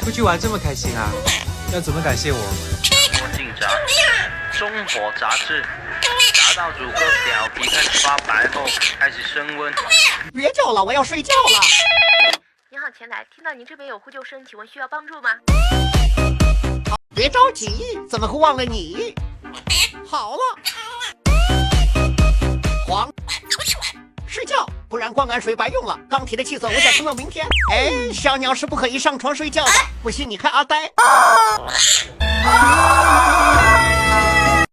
出去玩这么开心啊？要怎么感谢我？我进闸，中火炸至，炸到主个表皮开始发白后，开始升温。别叫了，我要睡觉了。您好，前台，听到您这边有呼救声，请问需要帮助吗？别着急，怎么会忘了你？好了，黄，睡觉，不然灌溉水白用了。钢铁的气色，我想撑到明天。哎，小鸟是不可以上床睡觉的，不信你看阿呆。